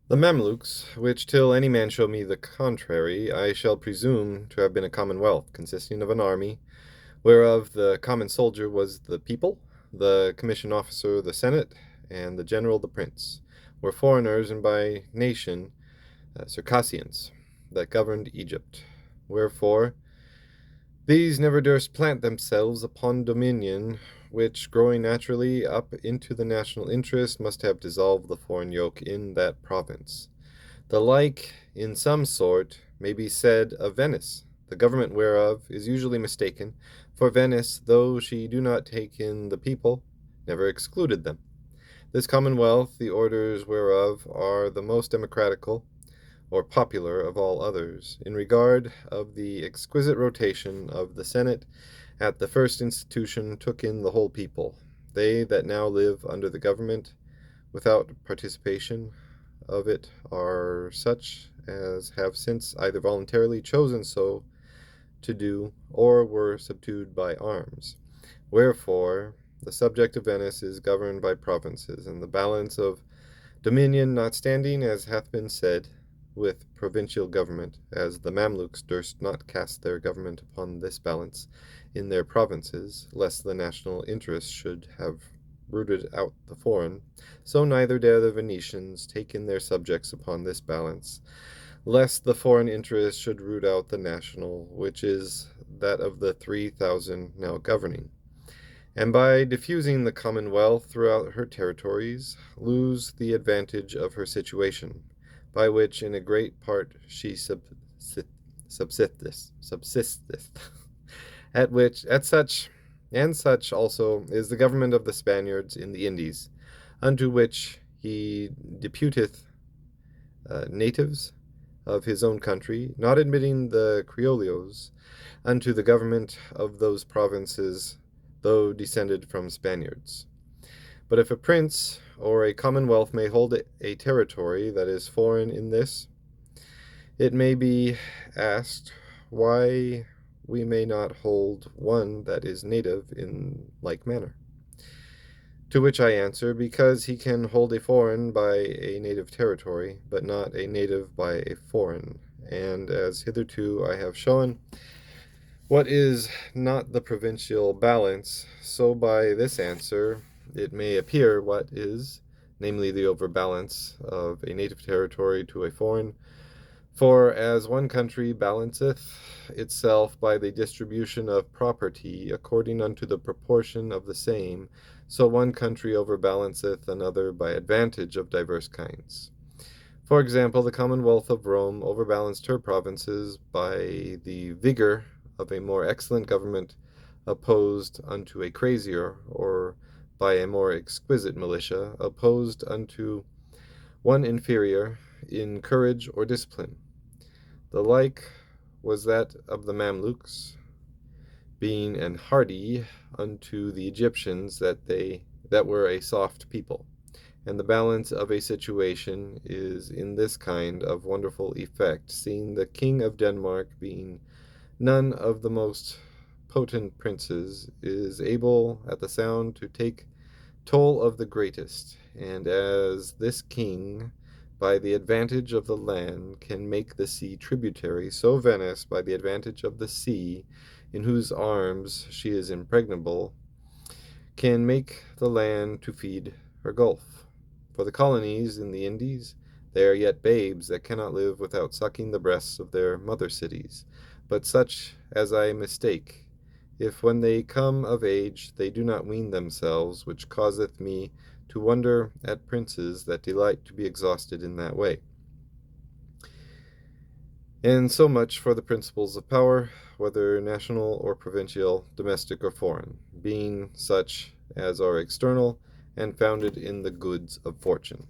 The Mamluks, which till any man show me the contrary, I shall presume to have been a commonwealth, consisting of an army, whereof the common soldier was the people, the commissioned officer the senate, and the general the prince, were foreigners, and by nation Circassians, that governed Egypt. Wherefore these never durst plant themselves upon dominion which, growing naturally up into the national interest, must have dissolved the foreign yoke in that province. The like, in some sort, may be said of Venice, the government whereof is usually mistaken, for Venice, though she do not take in the people, never excluded them. This commonwealth, the orders whereof are the most democratical, or popular of all others, in regard of the exquisite rotation of the Senate at the first institution took in the whole people. They that now live under the government without participation of it are such as have since either voluntarily chosen so to do, or were subdued by arms. Wherefore the subject of Venice is governed by provinces, and the balance of dominion not standing, as hath been said, with provincial government, as the Mamluks durst not cast their government upon this balance in their provinces, lest the national interest should have rooted out the foreign, so neither dare the Venetians take in their subjects upon this balance, lest the foreign interest should root out the national, which is that of the 3,000 now governing, and by diffusing the commonwealth throughout her territories, lose the advantage of her situation, by which in a great part she subsisteth, at such also is the government of the Spaniards in the Indies, unto which he deputeth natives of his own country, not admitting the Criollos unto the government of those provinces, though descended from Spaniards. But if a prince or a commonwealth may hold a territory that is foreign in this, it may be asked why we may not hold one that is native in like manner. To which I answer, because he can hold a foreign by a native territory, but not a native by a foreign. And as hitherto I have shown what is not the provincial balance, so by this answer it may appear what is, namely the overbalance of a native territory to a foreign. For as one country balanceth itself by the distribution of property according unto the proportion of the same, so one country overbalanceth another by advantage of diverse kinds. For example, the Commonwealth of Rome overbalanced her provinces by the vigor of a more excellent government opposed unto a crazier, or by a more exquisite militia opposed unto one inferior in courage or discipline. The like was that of the Mamluks, being an hardy unto the Egyptians that were a soft people. And the balance of a situation is in this kind of wonderful effect, seeing the king of Denmark, being none of the most potent princes, is able at the sound to take toll of the greatest, and as this king by the advantage of the land can make the sea tributary, so Venice by the advantage of the sea, in whose arms she is impregnable, can make the land to feed her gulf. For the colonies in the Indies, they are yet babes that cannot live without sucking the breasts of their mother cities, but such as I mistake, if when they come of age they do not wean themselves, which causeth me to wonder at princes that delight to be exhausted in that way. And so much for the principles of power, whether national or provincial, domestic or foreign, being such as are external and founded in the goods of fortune.